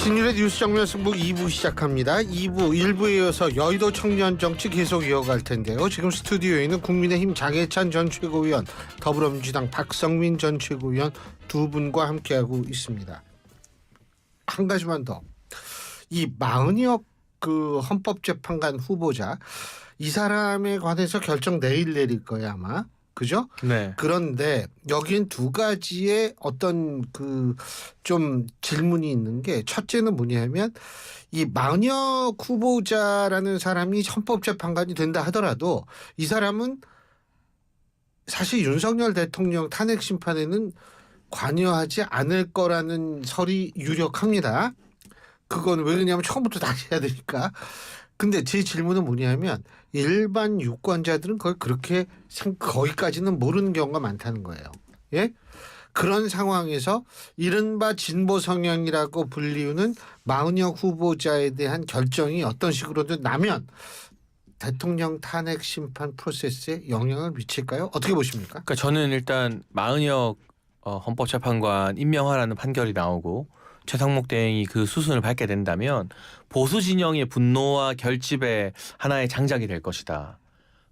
신일의 뉴스 정면 승부 2부 시작합니다. 2부 1부에 이어서 여의도 청년 정치 계속 이어갈 텐데요. 지금 스튜디오에 있는 국민의힘 장해찬 전 최고위원, 더불어민주당 박성민 전 최고위원 두 분과 함께하고 있습니다. 한 가지만 더. 이 마은혁 그 헌법재판관 후보자, 이 사람에 관해서 결정 내일 내릴 거예요 아마. 그죠? 네. 그런데 여긴 두 가지의 어떤 그 좀 질문이 있는 게, 첫째는 뭐냐면 이 마은혁 후보자라는 사람이 헌법재판관이 된다 하더라도 이 사람은 사실 윤석열 대통령 탄핵 심판에는 관여하지 않을 거라는 설이 유력합니다. 그건 왜 그러냐면 처음부터 다시 해야 되니까. 근데 제 질문은 뭐냐면 일반 유권자들은 그걸 그렇게 거기까지는 모르는 경우가 많다는 거예요. 예? 그런 상황에서 이른바 진보 성향이라고 불리우는 마은혁 후보자에 대한 결정이 어떤 식으로든 나면 대통령 탄핵 심판 프로세스에 영향을 미칠까요? 어떻게 보십니까? 그러니까 저는 일단 마은혁 헌법재판관 임명하라는 판결이 나오고 최상목 대행이 그 수순을 밟게 된다면 보수 진영의 분노와 결집의 하나의 장작이 될 것이다.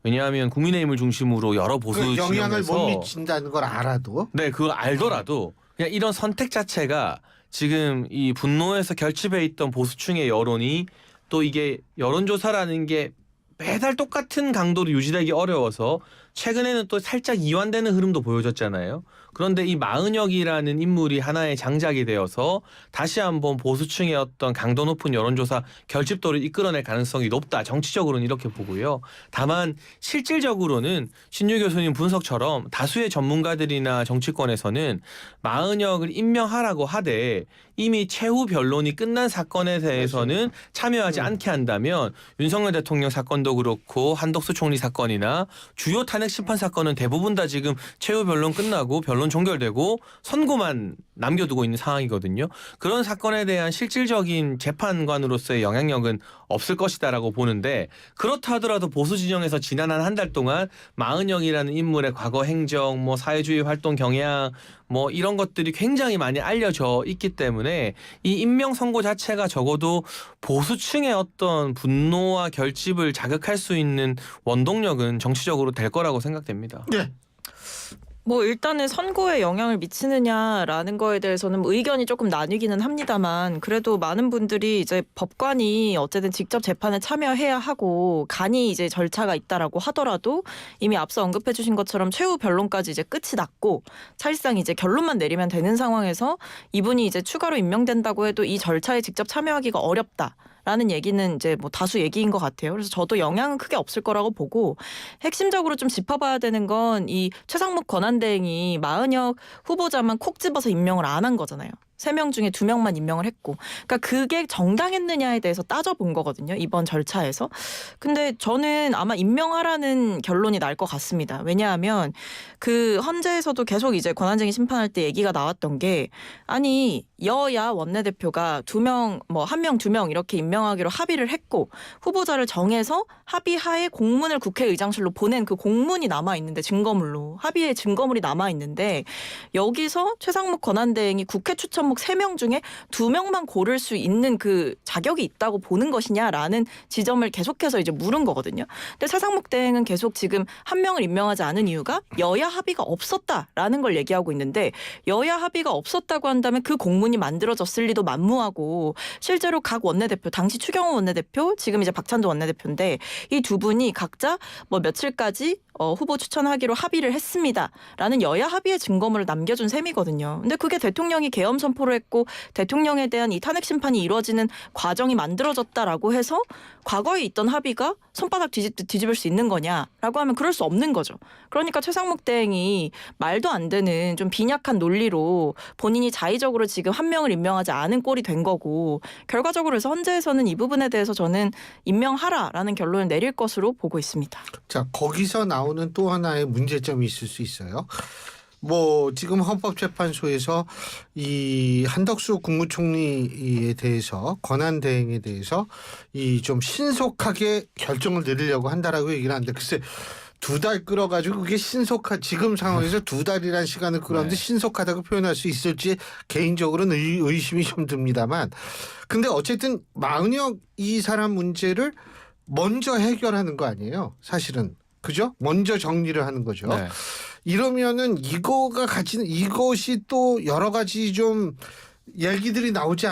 왜냐하면 국민의힘을 중심으로 여러 보수 그 영향을 진영에서 못 미친다는 걸 알아도, 네, 그걸 알더라도 그냥 이런 선택 자체가 지금 이 분노에서 결집해 있던 보수층의 여론이, 또 이게 여론조사라는 게 매달 똑같은 강도로 유지되기 어려워서 최근에는 또 살짝 이완되는 흐름도 보여줬잖아요. 그런데 이 마은혁이라는 인물이 하나의 장작이 되어서 다시 한번 보수층의 어떤 강도 높은 여론조사 결집도를 이끌어낼 가능성이 높다. 정치적으로는 이렇게 보고요. 다만 실질적으로는 신유 교수님 분석처럼 다수의 전문가들이나 정치권에서는 마은혁을 임명하라고 하되 이미 최후 변론이 끝난 사건에 대해서는 참여하지 않게 한다면 윤석열 대통령 사건도 그렇고 한덕수 총리 사건이나 주요 탄핵 심판 사건은 대부분 다 지금 최후 변론 끝나고 변론 종결되고 선고만 남겨두고 있는 상황이거든요. 그런 사건에 대한 실질적인 재판관으로서의 영향력은 없을 것이다라고 보는데, 그렇다 하더라도 보수 진영에서 지난 한 달 동안 마은혁이라는 인물의 과거 행정, 사회주의 활동 경향, 이런 것들이 굉장히 많이 알려져 있기 때문에 이 임명 선고 자체가 적어도 보수층의 어떤 분노와 결집을 자극할 수 있는 원동력은 정치적으로 될 거라고 생각됩니다. 네. 일단은 선고에 영향을 미치느냐라는 거에 대해서는 의견이 조금 나뉘기는 합니다만, 그래도 많은 분들이 이제 법관이 어쨌든 직접 재판에 참여해야 하고 간이 이제 절차가 있다라고 하더라도 이미 앞서 언급해 주신 것처럼 최후 변론까지 이제 끝이 났고 사실상 이제 결론만 내리면 되는 상황에서 이분이 이제 추가로 임명된다고 해도 이 절차에 직접 참여하기가 어렵다. 라는 얘기는 이제 다수 얘기인 것 같아요. 그래서 저도 영향은 크게 없을 거라고 보고, 핵심적으로 좀 짚어봐야 되는 건 이 최상목 권한대행이 마은혁 후보자만 콕 집어서 임명을 안 한 거잖아요. 3명 중에 2명만 임명을 했고, 그러니까 그게 정당했느냐에 대해서 따져본 거거든요, 이번 절차에서. 근데 저는 아마 임명하라는 결론이 날 것 같습니다. 왜냐하면 그 헌재에서도 계속 이제 권한쟁의 심판할 때 얘기가 나왔던 게, 아니 여야 원내대표가 2명, 1명, 2명 이렇게 임명하기로 합의를 했고 후보자를 정해서 합의하에 공문을 국회의장실로 보낸 그 공문이 남아있는데, 증거물로 합의의 증거물이 남아있는데, 여기서 최상목 권한대행이 국회 추천목 3명 중에 2명만 고를 수 있는 그 자격이 있다고 보는 것이냐라는 지점을 계속해서 이제 물은 거거든요. 근데 최상목 대행은 계속 지금 1명을 임명하지 않은 이유가 여야 합의가 없었다라는 걸 얘기하고 있는데, 여야 합의가 없었다고 한다면 그 공문이 만들어졌을 리도 만무하고, 실제로 각 원내대표, 당시 추경호 원내대표, 지금 이제 박찬도 원내대표인데 이 두 분이 각자 며칠까지 후보 추천하기로 합의를 했습니다라는 여야 합의의 증거물을 남겨준 셈이거든요. 근데 그게 대통령이 계엄 선포를 했고 대통령에 대한 이 탄핵 심판이 이루어지는 과정이 만들어졌다라고 해서 과거에 있던 합의가 손바닥 뒤집을 수 있는 거냐라고 하면 그럴 수 없는 거죠. 그러니까 최상목 대행이 말도 안 되는 좀 빈약한 논리로 본인이 자의적으로 지금 1명을 임명하지 않은 꼴이 된 거고, 결과적으로 해서 헌재에서는 이 부분에 대해서 저는 임명하라라는 결론을 내릴 것으로 보고 있습니다. 자, 거기서 나오는 또 하나의 문제점이 있을 수 있어요. 지금 헌법재판소에서 이 한덕수 국무총리에 대해서, 권한대행에 대해서 이 좀 신속하게 결정을 내리려고 한다라고 얘기를 하는데, 글쎄 두 달 끌어가지고 그게 지금 상황에서 두 달이란 시간을 끌었는데 네. 신속하다고 표현할 수 있을지 개인적으로는 의심이 좀 듭니다만, 근데 어쨌든 마은혁 이 사람 문제를 먼저 해결하는 거 아니에요, 사실은. 그죠? 먼저 정리를 하는 거죠. 네. 이러면은 이것이 또 여러 가지 좀 얘기들이 나오지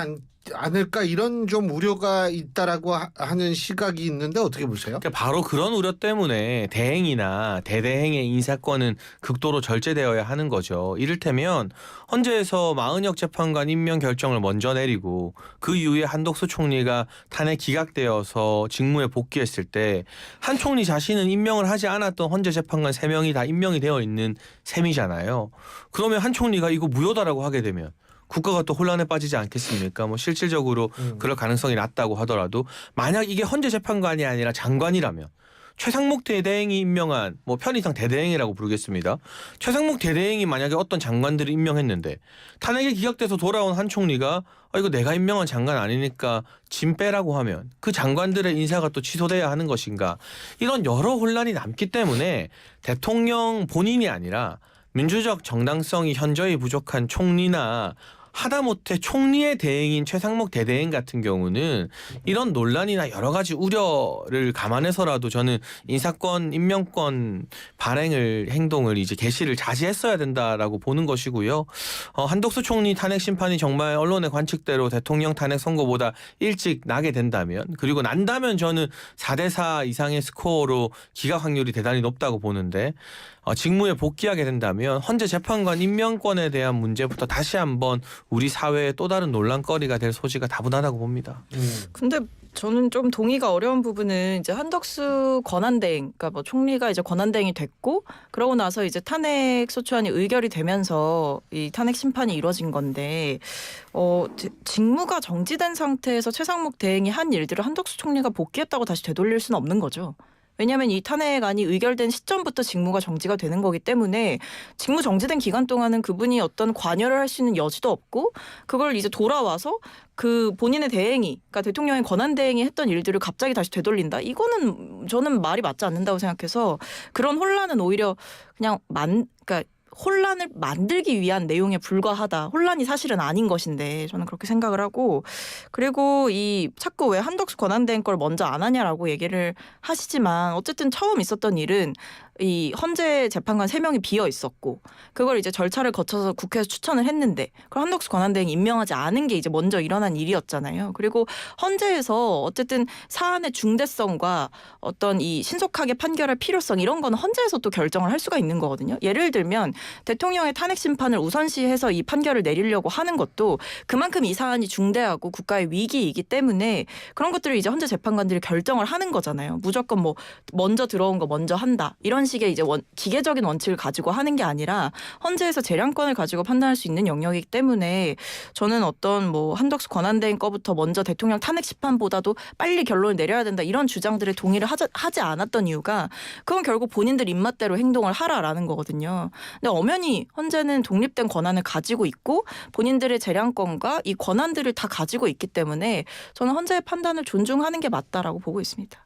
않을까, 이런 좀 우려가 있다라고 하는 시각이 있는데 어떻게 보세요? 그러니까 바로 그런 우려 때문에 대행이나 대대행의 인사권은 극도로 절제되어야 하는 거죠. 이를테면 헌재에서 마은혁 재판관 임명 결정을 먼저 내리고 그 이후에 한덕수 총리가 탄핵 기각되어서 직무에 복귀했을 때 한 총리 자신은 임명을 하지 않았던 헌재 재판관 3명이 다 임명이 되어 있는 셈이잖아요. 그러면 한 총리가 이거 무효다라고 하게 되면 국가가 또 혼란에 빠지지 않겠습니까? 뭐 실질적으로 그럴 가능성이 낮다고 하더라도 만약 이게 헌재 재판관이 아니라 장관이라면 최상목 대대행이 임명한, 뭐 편의상 대대행이라고 부르겠습니다. 최상목 대대행이 만약에 어떤 장관들을 임명했는데 탄핵이 기각돼서 돌아온 한 총리가 이거 내가 임명한 장관 아니니까 짐 빼라고 하면 그 장관들의 인사가 또 취소돼야 하는 것인가, 이런 여러 혼란이 남기 때문에 대통령 본인이 아니라 민주적 정당성이 현저히 부족한 총리나 하다못해 총리의 대행인 최상목 대대행 같은 경우는 이런 논란이나 여러 가지 우려를 감안해서라도 저는 인사권, 임명권 행동을 이제 개시를 자제했어야 된다라고 보는 것이고요. 한덕수 총리 탄핵 심판이 정말 언론의 관측대로 대통령 탄핵 선고보다 일찍 나게 된다면, 그리고 난다면 저는 4대4 이상의 스코어로 기각 확률이 대단히 높다고 보는데, 직무에 복귀하게 된다면 헌재 재판관 임명권에 대한 문제부터 다시 한번 우리 사회의 또 다른 논란거리가 될 소지가 다분하다고 봅니다. 근데 저는 좀 동의가 어려운 부분은 이제 한덕수 권한대행, 그러니까 뭐 총리가 이제 권한대행이 됐고 그러고 나서 이제 탄핵 소추안이 의결이 되면서 이 탄핵 심판이 이루어진 건데, 직무가 정지된 상태에서 최상목 대행이 한 일들을 한덕수 총리가 복귀했다고 다시 되돌릴 수는 없는 거죠. 왜냐하면 이 탄핵안이 의결된 시점부터 직무가 정지가 되는 거기 때문에 직무 정지된 기간 동안은 그분이 어떤 관여를 할 수 있는 여지도 없고, 그걸 이제 돌아와서 그 본인의 대행이, 그러니까 대통령의 권한 대행이 했던 일들을 갑자기 다시 되돌린다. 이거는 저는 말이 맞지 않는다고 생각해서, 그런 혼란은 오히려 그냥 그러니까 혼란을 만들기 위한 내용에 불과하다. 혼란이 사실은 아닌 것인데 저는 그렇게 생각을 하고, 그리고 이 자꾸 왜 한덕수 권한대행 걸 먼저 안 하냐라고 얘기를 하시지만 어쨌든 처음 있었던 일은 이 헌재 재판관 3명이 비어 있었고 그걸 이제 절차를 거쳐서 국회에서 추천을 했는데 그걸 한덕수 권한대행이 임명하지 않은 게 이제 먼저 일어난 일이었잖아요. 그리고 헌재에서 어쨌든 사안의 중대성과 어떤 이 신속하게 판결할 필요성, 이런 거는 헌재에서 또 결정을 할 수가 있는 거거든요. 예를 들면 대통령의 탄핵 심판을 우선시해서 이 판결을 내리려고 하는 것도 그만큼 이 사안이 중대하고 국가의 위기이기 때문에 그런 것들을 이제 헌재 재판관들이 결정을 하는 거잖아요. 무조건 뭐 먼저 들어온 거 먼저 한다, 이런 식의 이제 기계적인 원칙을 가지고 하는 게 아니라 헌재에서 재량권을 가지고 판단할 수 있는 영역이기 때문에 저는 어떤 뭐 한덕수 권한대행 거부터 먼저 대통령 탄핵 심판보다도 빨리 결론을 내려야 된다, 이런 주장들에 동의를 하지 않았던 이유가 그건 결국 본인들 입맛대로 행동을 하라라는 거거든요. 근데 엄연히 헌재는 독립된 권한을 가지고 있고 본인들의 재량권과 이 권한들을 다 가지고 있기 때문에 저는 헌재의 판단을 존중하는 게 맞다라고 보고 있습니다.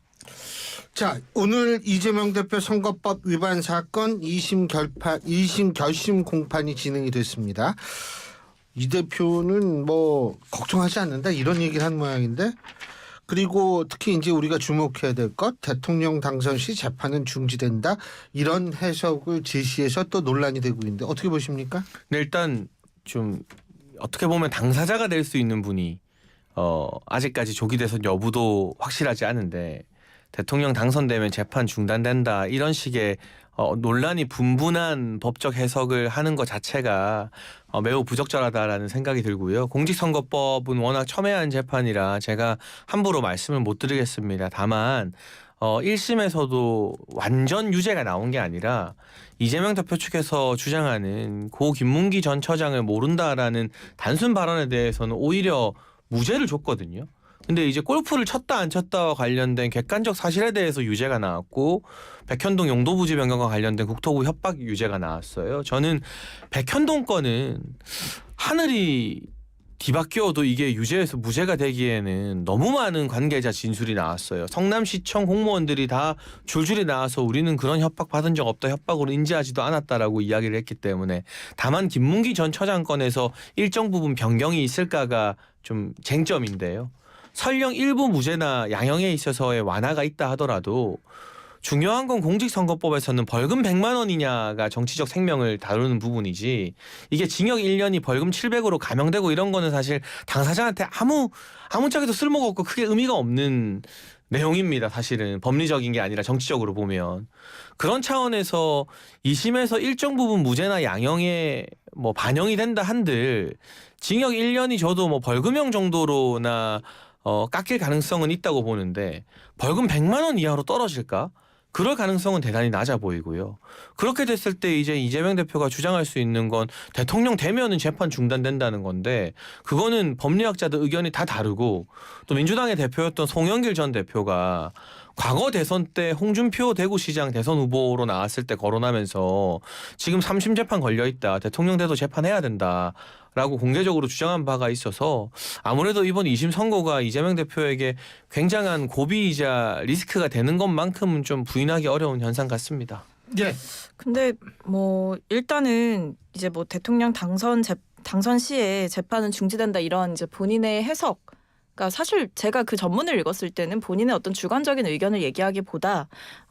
자, 오늘 이재명 대표 선거법 위반 사건 2심 결심 공판이 진행이 됐습니다. 이 대표는 뭐 걱정하지 않는다, 이런 얘기를 한 모양인데, 그리고 특히 이제 우리가 주목해야 될 것, 대통령 당선 시 재판은 중지된다, 이런 해석을 제시해서 또 논란이 되고 있는데 어떻게 보십니까? 네, 일단 좀 어떻게 보면 당사자가 될 수 있는 분이 아직까지 조기 대선 여부도 확실하지 않은데 대통령 당선되면 재판 중단된다, 이런 식의 논란이 분분한 법적 해석을 하는 것 자체가 매우 부적절하다라는 생각이 들고요. 공직선거법은 워낙 첨예한 재판이라 제가 함부로 말씀을 못 드리겠습니다. 다만 1심에서도 완전 유죄가 나온 게 아니라 이재명 대표 측에서 주장하는 고 김문기 전 처장을 모른다라는 단순 발언에 대해서는 오히려 무죄를 줬거든요. 근데 이제 골프를 쳤다 안 쳤다와 관련된 객관적 사실에 대해서 유죄가 나왔고, 백현동 용도부지 변경과 관련된 국토부 협박 유죄가 나왔어요. 저는 백현동 건은 하늘이 뒤바뀌어도 이게 유죄에서 무죄가 되기에는 너무 많은 관계자 진술이 나왔어요. 성남시청 공무원들이 다 줄줄이 나와서 우리는 그런 협박 받은 적 없다, 협박으로 인지하지도 않았다라고 이야기를 했기 때문에 다만 김문기 전 처장 건에서 일정 부분 변경이 있을까가 좀 쟁점인데요. 설령 일부 무죄나 양형에 있어서의 완화가 있다 하더라도 중요한 건 공직선거법에서는 벌금 100만 원이냐가 정치적 생명을 다루는 부분이지 이게 징역 1년이 벌금 700으로 감형되고 이런 거는 사실 당사자한테 아무짝에도 쓸모가 없고 크게 의미가 없는 내용입니다. 사실은 법리적인 게 아니라 정치적으로 보면 그런 차원에서 2심에서 일정 부분 무죄나 양형에 뭐 반영이 된다 한들 징역 1년이 저도 뭐 벌금형 정도로나 깎일 가능성은 있다고 보는데 벌금 100만 원 이하로 떨어질까? 그럴 가능성은 대단히 낮아 보이고요. 그렇게 됐을 때 이제 이재명 대표가 주장할 수 있는 건 대통령 되면은 재판 중단된다는 건데 그거는 법리학자들 의견이 다 다르고 또 민주당의 대표였던 송영길 전 대표가 과거 대선 때 홍준표 대구시장 대선 후보로 나왔을 때 거론하면서 지금 3심 재판 걸려있다. 대통령 돼도 재판해야 된다. 라고 공개적으로 주장한 바가 있어서 아무래도 이번 2심 선고가 이재명 대표에게 굉장한 고비이자 리스크가 되는 것만큼은 좀 부인하기 어려운 현상 같습니다. 예. 근데 뭐 일단은 이제 뭐 대통령 당선 시에 재판은 중지된다 이런 이제 본인의 해석. 그러니까 사실 제가 그 전문을 읽었을 때는 본인의 어떤 주관적인 의견을 얘기하기보다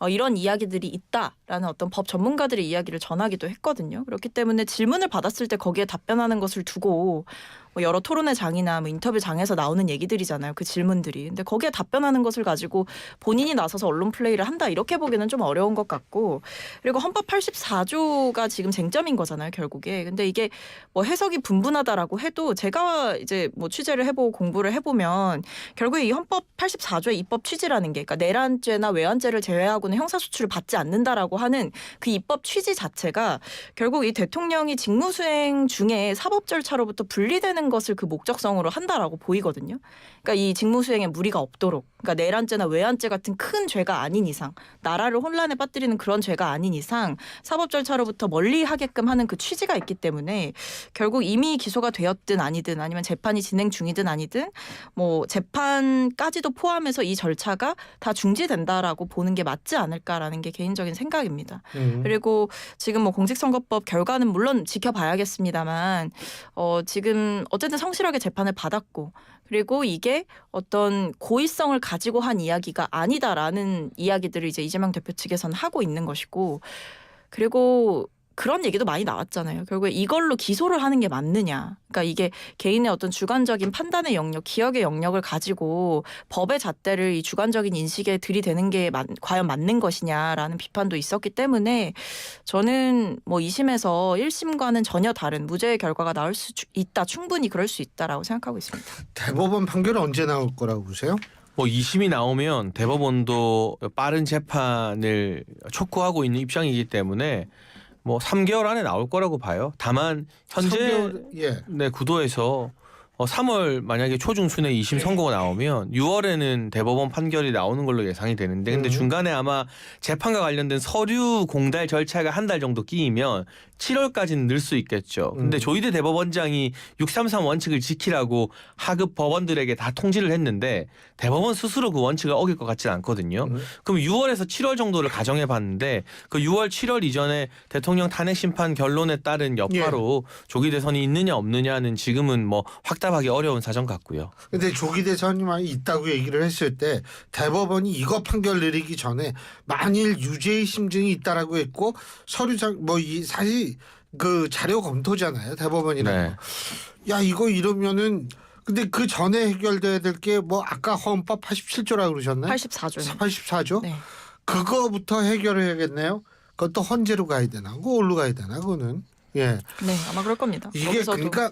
이런 이야기들이 있다라는 어떤 법 전문가들의 이야기를 전하기도 했거든요. 그렇기 때문에 질문을 받았을 때 거기에 답변하는 것을 두고 뭐 여러 토론회 장이나 뭐 인터뷰 장에서 나오는 얘기들이잖아요. 그 질문들이. 근데 거기에 답변하는 것을 가지고 본인이 나서서 언론 플레이를 한다 이렇게 보기는 좀 어려운 것 같고 그리고 헌법 84조가 지금 쟁점인 거잖아요. 결국에. 근데 이게 뭐 해석이 분분하다라고 해도 제가 이제 뭐 취재를 해보고 공부를 해보면 결국에 이 헌법 84조의 입법 취지라는 게 그러니까 내란죄나 외환죄를 제외하고는 형사소출을 받지 않는다라고 하는 그 입법 취지 자체가 결국 이 대통령이 직무수행 중에 사법 절차로부터 분리되는 것을 그 목적성으로 한다라고 보이거든요. 그러니까 이 직무수행에 무리가 없도록 그러니까 내란죄나 외환죄 같은 큰 죄가 아닌 이상 나라를 혼란에 빠뜨리는 그런 죄가 아닌 이상 사법 절차로부터 멀리하게끔 하는 그 취지가 있기 때문에 결국 이미 기소가 되었든 아니든 아니면 재판이 진행 중이든 아니든 뭐 재판까지도 포함해서 이 절차가 다 중지된다라고 보는 게 맞지 않을까라는 게 개인적인 생각입니다. 그리고 지금 뭐 공직선거법 결과는 물론 지켜봐야겠습니다만 지금 어쨌든 성실하게 재판을 받았고 그리고 이게 어떤 고의성을 가지고 한 이야기가 아니다라는 이야기들을 이제 이재명 대표 측에서는 하고 있는 것이고 그리고 그런 얘기도 많이 나왔잖아요. 결국에 이걸로 기소를 하는 게 맞느냐. 그러니까 이게 개인의 어떤 주관적인 판단의 영역, 기억의 영역을 가지고 법의 잣대를 이 주관적인 인식에 들이대는 게 과연 맞는 것이냐라는 비판도 있었기 때문에 저는 뭐 2심에서 1심과는 전혀 다른 무죄의 결과가 나올 수 있다. 충분히 그럴 수 있다라고 생각하고 있습니다. 대법원 판결은 언제 나올 거라고 보세요? 뭐 2심이 나오면 대법원도 빠른 재판을 촉구하고 있는 입장이기 때문에 뭐 3개월 안에 나올 거라고 봐요. 다만 현재 3개월, 예. 네, 구도에서 3월 만약에 초중순에 2심 선고가 나오면 6월에는 대법원 판결이 나오는 걸로 예상이 되는데 근데 중간에 아마 재판과 관련된 서류 공달 절차가 한 달 정도 끼이면 7월까지는 늘 수 있겠죠. 근데 조희대 대법원장이 633 원칙을 지키라고 하급 법원들에게 다 통지를 했는데 대법원 스스로 그 원칙을 어길 것 같지는 않거든요. 그럼 6월에서 7월 정도를 가정해 봤는데 그 6월 7월 이전에 대통령 탄핵 심판 결론에 따른 여파로 조기 대선이 있느냐 없느냐는 지금은 뭐 확답하기 어려운 사정 같고요. 근데 조기 대선이 있다고 얘기를 했을 때 대법원이 이거 판결 내리기 전에 만일 유죄의 심증이 있다라고 했고 서류상 뭐 이 사실 그 자료 검토잖아요. 대법원이라는 거. 야 이거 이러면은 근데 그 전에 해결돼야 될 게 뭐 아까 헌법 87조라고 그러셨나요? 84조입니다. 84조? 네. 그거부터 해결해야겠네요. 그것도 헌재로 가야 되나? 그걸로 가야 되나? 그거는. 예. 네, 아마 그럴 겁니다. 이게 거기서도. 그러니까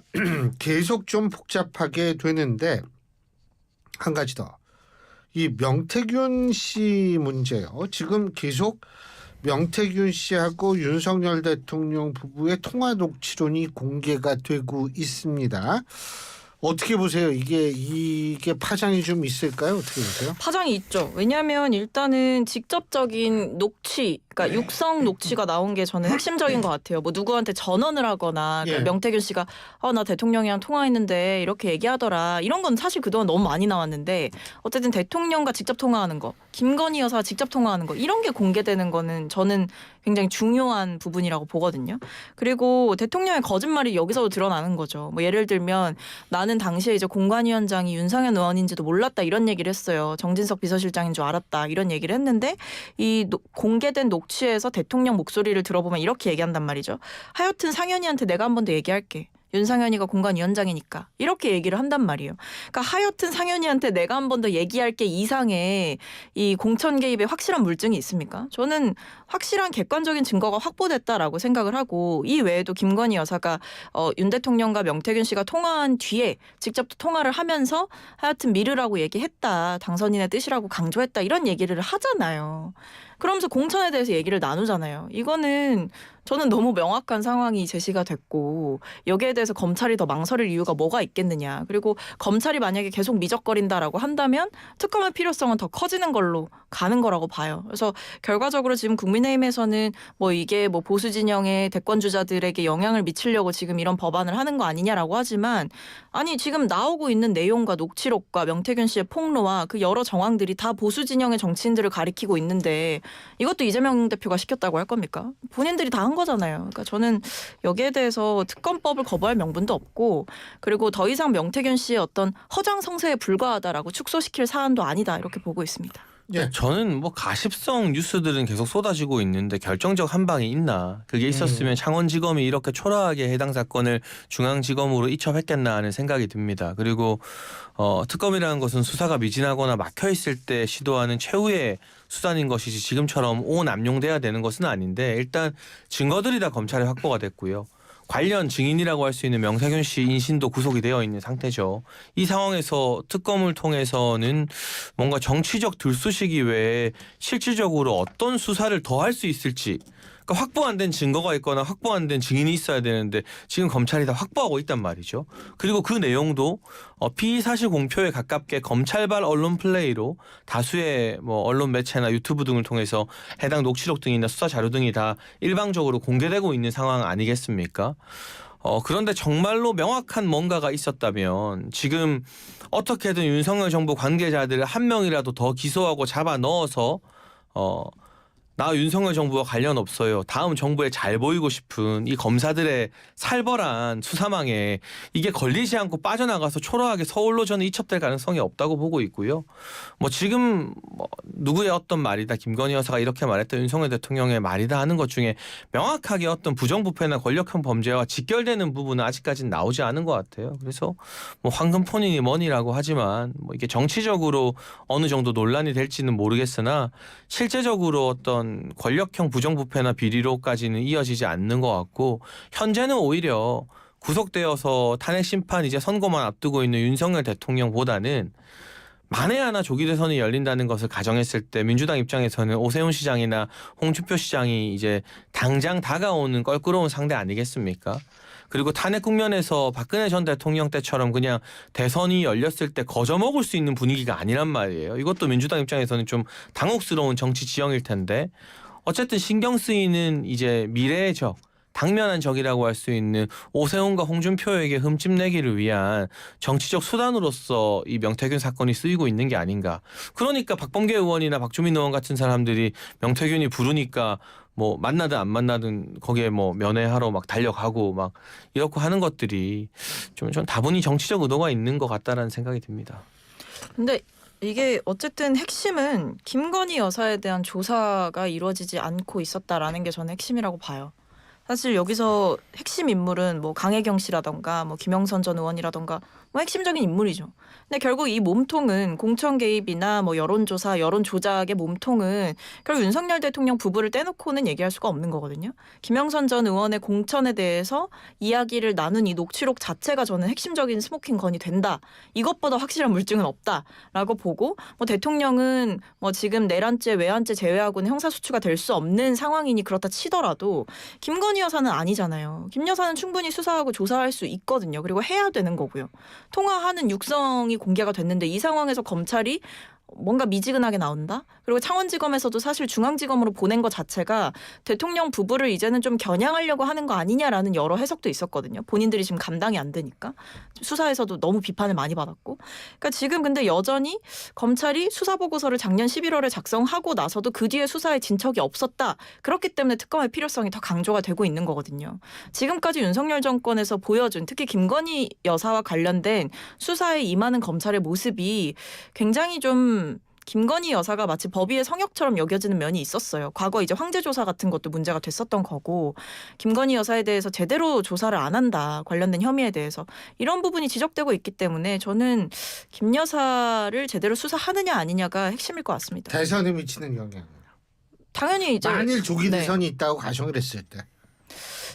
계속 좀 복잡하게 되는데 한 가지 더. 이 명태균 씨 문제요. 지금 계속 명태균 씨하고 윤석열 대통령 부부의 통화 녹취록이 공개가 되고 있습니다. 어떻게 보세요? 이게 파장이 좀 있을까요? 어떻게 보세요? 파장이 있죠. 왜냐하면 일단은 직접적인 녹취, 그러니까 육성 녹취가 나온 게 저는 핵심적인 것 같아요. 뭐 누구한테 전언을 하거나 예. 명태균 씨가 나 대통령이랑 통화했는데 이렇게 얘기하더라. 이런 건 사실 그동안 너무 많이 나왔는데 어쨌든 대통령과 직접 통화하는 거, 김건희 여사와 직접 통화하는 거 이런 게 공개되는 거는 저는 굉장히 중요한 부분이라고 보거든요. 그리고 대통령의 거짓말이 여기서도 드러나는 거죠. 뭐 예를 들면 나는 당시에 이제 공관위원장이 윤상현 의원인지도 몰랐다 이런 얘기를 했어요. 정진석 비서실장인 줄 알았다 이런 얘기를 했는데 이 공개된 녹취에서 대통령 목소리를 들어보면 이렇게 얘기한단 말이죠. 하여튼 상현이한테 내가 한 번 더 얘기할게. 윤상현이가 공관위원장이니까 이렇게 얘기를 한단 말이에요. 그러니까 하여튼 상현이한테 내가 한 번 더 얘기할게 이상의 이 공천 개입에 확실한 물증이 있습니까? 저는 확실한 객관적인 증거가 확보됐다라고 생각을 하고 이 외에도 김건희 여사가 윤 대통령과 명태균 씨가 통화한 뒤에 직접 통화를 하면서 하여튼 미르라고 얘기했다. 당선인의 뜻이라고 강조했다. 이런 얘기를 하잖아요. 그러면서 공천에 대해서 얘기를 나누잖아요. 이거는 저는 너무 명확한 상황이 제시가 됐고 여기에 대해서 검찰이 더 망설일 이유가 뭐가 있겠느냐. 그리고 검찰이 만약에 계속 미적거린다라고 한다면 특검의 필요성은 더 커지는 걸로 가는 거라고 봐요. 그래서 결과적으로 지금 국민의힘에서는 뭐 이게 뭐 보수 진영의 대권 주자들에게 영향을 미치려고 지금 이런 법안을 하는 거 아니냐라고 하지만 아니 지금 나오고 있는 내용과 녹취록과 명태균 씨의 폭로와 그 여러 정황들이 다 보수 진영의 정치인들을 가리키고 있는데 이것도 이재명 대표가 시켰다고 할 겁니까? 본인들이 다 한 거잖아요. 그러니까 저는 여기에 대해서 특검법을 거부할 명분도 없고 그리고 더 이상 명태균 씨의 어떤 허장성세에 불과하다라고 축소시킬 사안도 아니다 이렇게 보고 있습니다. 예. 저는 뭐 가십성 뉴스들은 계속 쏟아지고 있는데 결정적 한 방이 있나? 그게 있었으면 창원지검이 이렇게 초라하게 해당 사건을 중앙지검으로 이첩했겠나 하는 생각이 듭니다. 그리고 특검이라는 것은 수사가 미진하거나 막혀 있을 때 시도하는 최후의 수단인 것이지 지금처럼 오남용돼야 되는 것은 아닌데 일단 증거들이 다 검찰에 확보가 됐고요. 관련 증인이라고 할 수 있는 명태균 씨 인신도 구속이 되어 있는 상태죠. 이 상황에서 특검을 통해서는 뭔가 정치적 들쑤시기 외에 실질적으로 어떤 수사를 더 할 수 있을지 그러니까 확보 안 된 증거가 있거나 확보 안 된 증인이 있어야 되는데 지금 검찰이 다 확보하고 있단 말이죠. 그리고 그 내용도 피의 사실 공표에 가깝게 검찰발 언론 플레이로 다수의 뭐 언론 매체나 유튜브 등을 통해서 해당 녹취록 등이나 수사 자료 등이 다 일방적으로 공개되고 있는 상황 아니겠습니까? 그런데 정말로 명확한 뭔가가 있었다면 지금 어떻게든 윤석열 정부 관계자들을 한 명이라도 더 기소하고 잡아 넣어서 나 윤석열 정부와 관련 없어요. 다음 정부에 잘 보이고 싶은 이 검사들의 살벌한 수사망에 이게 걸리지 않고 빠져나가서 초라하게 서울로 저는 이첩될 가능성이 없다고 보고 있고요. 뭐 지금 뭐 누구의 어떤 말이다 김건희 여사가 이렇게 말했다 윤석열 대통령의 말이다 하는 것 중에 명확하게 어떤 부정부패나 권력형 범죄와 직결되는 부분은 아직까지는 나오지 않은 것 같아요. 그래서 뭐 황금폰이니 뭐니라고 하지만 뭐 이게 정치적으로 어느 정도 논란이 될지는 모르겠으나 실제적으로 어떤 권력형 부정부패나 비리로까지는 이어지지 않는 것 같고 현재는 오히려 구속되어서 탄핵 심판 이제 선고만 앞두고 있는 윤석열 대통령보다는 만에 하나 조기 대선이 열린다는 것을 가정했을 때 민주당 입장에서는 오세훈 시장이나 홍준표 시장이 이제 당장 다가오는 껄끄러운 상대 아니겠습니까? 그리고 탄핵 국면에서 박근혜 전 대통령 때처럼 그냥 대선이 열렸을 때 거저먹을 수 있는 분위기가 아니란 말이에요. 이것도 민주당 입장에서는 좀 당혹스러운 정치 지형일 텐데 어쨌든 신경 쓰이는 이제 미래의 적, 당면한 적이라고 할 수 있는 오세훈과 홍준표에게 흠집내기를 위한 정치적 수단으로서 이 명태균 사건이 쓰이고 있는 게 아닌가. 그러니까 박범계 의원이나 박주민 의원 같은 사람들이 명태균이 부르니까 뭐 만나든 안 만나든 거기에 뭐 면회하러 막 달려가고 막 이렇게 하는 것들이 좀 다분히 정치적 의도가 있는 것 같다라는 생각이 듭니다. 근데 이게 어쨌든 핵심은 김건희 여사에 대한 조사가 이루어지지 않고 있었다라는 게 저는 핵심이라고 봐요. 사실 여기서 핵심 인물은 뭐 강혜경 씨라던가 뭐 김영선 전 의원이라던가 뭐 핵심적인 인물이죠. 근데 결국 이 몸통은 공천 개입이나 뭐 여론조사, 여론 조작의 몸통은 결국 윤석열 대통령 부부를 떼놓고는 얘기할 수가 없는 거거든요. 김영선 전 의원의 공천에 대해서 이야기를 나눈 이 녹취록 자체가 저는 핵심적인 스모킹 건이 된다. 이것보다 확실한 물증은 없다라고 보고 뭐 대통령은 뭐 지금 내란죄, 외환죄 제외하고는 형사수추가 될 수 없는 상황이니 그렇다 치더라도 김건희 여사는 아니잖아요. 김 여사는 충분히 수사하고 조사할 수 있거든요. 그리고 해야 되는 거고요. 통화하는 육성이 공개가 됐는데 이 상황에서 검찰이 뭔가 미지근하게 나온다. 그리고 창원지검에서도 사실 중앙지검으로 보낸 것 자체가 대통령 부부를 이제는 좀 겨냥하려고 하는 거 아니냐라는 여러 해석도 있었거든요. 본인들이 지금 감당이 안 되니까. 수사에서도 너무 비판을 많이 받았고. 그러니까 지금 근데 여전히 검찰이 수사보고서를 작년 11월에 작성하고 나서도 그 뒤에 수사에 진척이 없었다. 그렇기 때문에 특검의 필요성이 더 강조가 되고 있는 거거든요. 지금까지 윤석열 정권에서 보여준 특히 김건희 여사와 관련된 수사에 임하는 검찰의 모습이 굉장히 좀 김건희 여사가 마치 법위의 성역처럼 여겨지는 면이 있었어요. 과거 이제 황제 조사 같은 것도 문제가 됐었던 거고 김건희 여사에 대해서 제대로 조사를 안 한다. 관련된 혐의에 대해서 이런 부분이 지적되고 있기 때문에 저는 김 여사를 제대로 수사하느냐 아니냐가 핵심일 것 같습니다. 대선에 미치는 영향. 당연히 이제 만일 조기 네. 대선이 있다고 가정을 했을 때.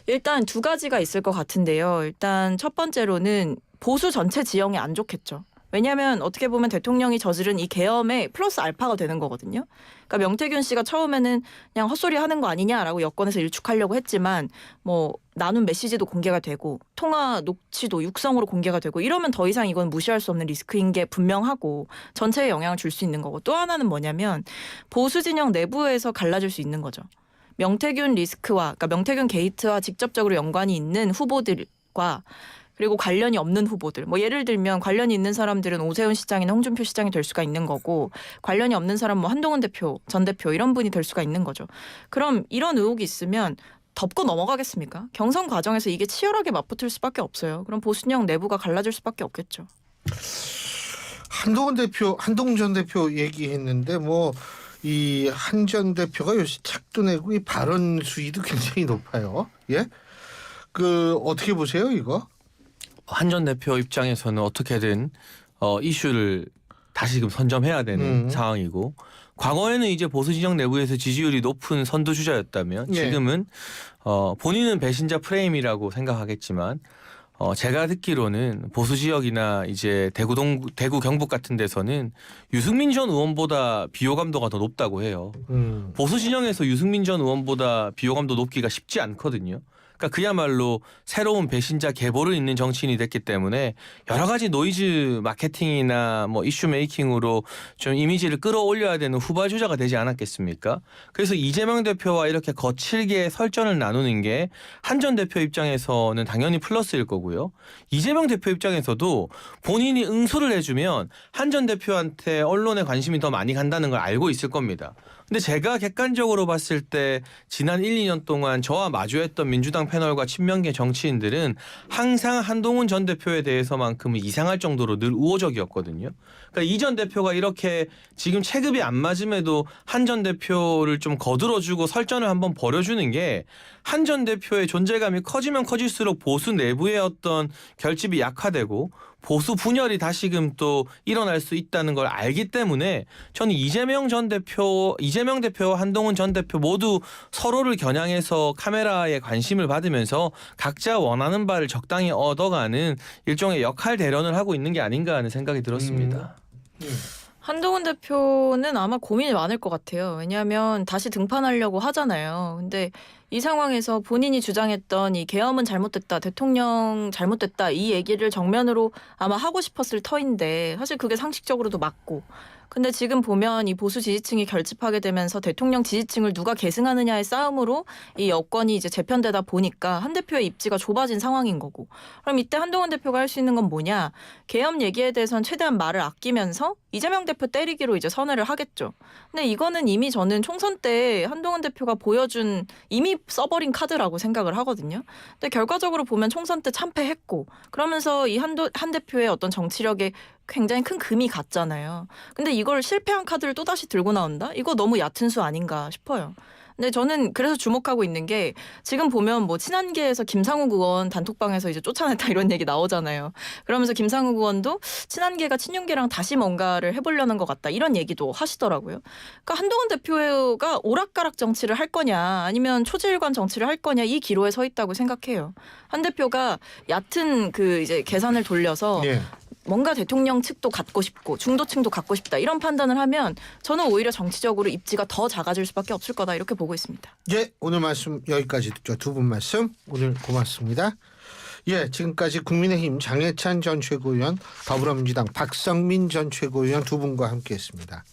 일단 두 가지가 있을 것 같은데요. 일단 첫 번째로는 보수 전체 지형이 안 좋겠죠. 왜냐하면 어떻게 보면 대통령이 저지른 이 계엄에 플러스 알파가 되는 거거든요. 그러니까 명태균 씨가 처음에는 그냥 헛소리 하는 거 아니냐라고 여권에서 일축하려고 했지만 뭐 나눈 메시지도 공개가 되고 통화 녹취도 육성으로 공개가 되고 이러면 더 이상 이건 무시할 수 없는 리스크인 게 분명하고 전체에 영향을 줄 수 있는 거고 또 하나는 뭐냐면 보수 진영 내부에서 갈라질 수 있는 거죠. 명태균 리스크와 그러니까 명태균 게이트와 직접적으로 연관이 있는 후보들과 그리고 관련이 없는 후보들. 뭐 예를 들면 관련이 있는 사람들은 오세훈 시장이나 홍준표 시장이 될 수가 있는 거고 관련이 없는 사람 뭐 한동훈 대표, 전 대표 이런 분이 될 수가 있는 거죠. 그럼 이런 의혹이 있으면 덮고 넘어가겠습니까? 경선 과정에서 이게 치열하게 맞붙을 수밖에 없어요. 그럼 보수진영 내부가 갈라질 수밖에 없겠죠. 한동훈 전 대표 얘기했는데 뭐 이 한 전 대표가 요새 책도 내고 이 발언 수위도 굉장히 높아요. 예? 그 어떻게 보세요 이거? 한 전 대표 입장에서는 어떻게든 이슈를 다시금 선점해야 되는 상황이고 과거에는 이제 보수 진영 내부에서 지지율이 높은 선두주자였다면 예. 지금은 본인은 배신자 프레임이라고 생각하겠지만 제가 듣기로는 보수 지역이나 이제 대구 경북 같은 데서는 유승민 전 의원보다 비호감도가 더 높다고 해요. 보수 진영에서 유승민 전 의원보다 비호감도 높기가 쉽지 않거든요. 그러니까 그야말로 새로운 배신자 계보를 잇는 정치인이 됐기 때문에 여러 가지 노이즈 마케팅이나 뭐 이슈 메이킹으로 좀 이미지를 끌어올려야 되는 후발주자가 되지 않았겠습니까? 그래서 이재명 대표와 이렇게 거칠게 설전을 나누는 게 한 전 대표 입장에서는 당연히 플러스일 거고요. 이재명 대표 입장에서도 본인이 응수를 해주면 한 전 대표한테 언론에 관심이 더 많이 간다는 걸 알고 있을 겁니다. 근데 제가 객관적으로 봤을 때 지난 1, 2년 동안 저와 마주했던 민주당 패널과 친명계 정치인들은 항상 한동훈 전 대표에 대해서만큼은 이상할 정도로 늘 우호적이었거든요. 그러니까 이 전 대표가 이렇게 지금 체급이 안 맞음에도 한 전 대표를 좀 거들어주고 설전을 한번 벌여주는 게 한 전 대표의 존재감이 커지면 커질수록 보수 내부의 어떤 결집이 약화되고 보수 분열이 다시금 또 일어날 수 있다는 걸 알기 때문에 저는 이재명 대표와 한동훈 전 대표 모두 서로를 겨냥해서 카메라에 관심을 받으면서 각자 원하는 바를 적당히 얻어가는 일종의 역할 대련을 하고 있는 게 아닌가 하는 생각이 들었습니다. 한동훈 대표는 아마 고민이 많을 것 같아요. 왜냐하면 다시 등판하려고 하잖아요. 근데 이 상황에서 본인이 주장했던 이 계엄은 잘못됐다, 대통령 잘못됐다 이 얘기를 정면으로 아마 하고 싶었을 터인데 사실 그게 상식적으로도 맞고 근데 지금 보면 이 보수 지지층이 결집하게 되면서 대통령 지지층을 누가 계승하느냐의 싸움으로 이 여권이 이제 재편되다 보니까 한 대표의 입지가 좁아진 상황인 거고 그럼 이때 한동훈 대표가 할 수 있는 건 뭐냐 계엄 얘기에 대해서는 최대한 말을 아끼면서 이재명 대표 때리기로 이제 선회를 하겠죠. 근데 이거는 이미 저는 총선 때 한동훈 대표가 보여준 이미 써버린 카드라고 생각을 하거든요. 근데 결과적으로 보면 총선 때 참패했고 그러면서 이 한 대표의 어떤 정치력에 굉장히 큰 금이 갔잖아요. 근데 이걸 실패한 카드를 또다시 들고 나온다? 이거 너무 얕은 수 아닌가 싶어요. 근데 저는 그래서 주목하고 있는 게 지금 보면 뭐 친한계에서 김상욱 의원 단톡방에서 이제 쫓아냈다 이런 얘기 나오잖아요. 그러면서 김상욱 의원도 친한계가 친윤계랑 다시 뭔가를 해보려는 것 같다 이런 얘기도 하시더라고요. 그러니까 한동훈 대표가 오락가락 정치를 할 거냐 아니면 초지일관 정치를 할 거냐 이 기로에 서 있다고 생각해요. 한 대표가 얕은 그 이제 계산을 돌려서 예. 뭔가 대통령 측도 갖고 싶고 중도층도 갖고 싶다 이런 판단을 하면 저는 오히려 정치적으로 입지가 더 작아질 수밖에 없을 거다 이렇게 보고 있습니다. 예, 오늘 말씀 여기까지 듣죠. 두 분 말씀 오늘 고맙습니다. 예, 지금까지 국민의힘 장해찬 전 최고위원, 더불어민주당 박성민 전 최고위원 두 분과 함께했습니다.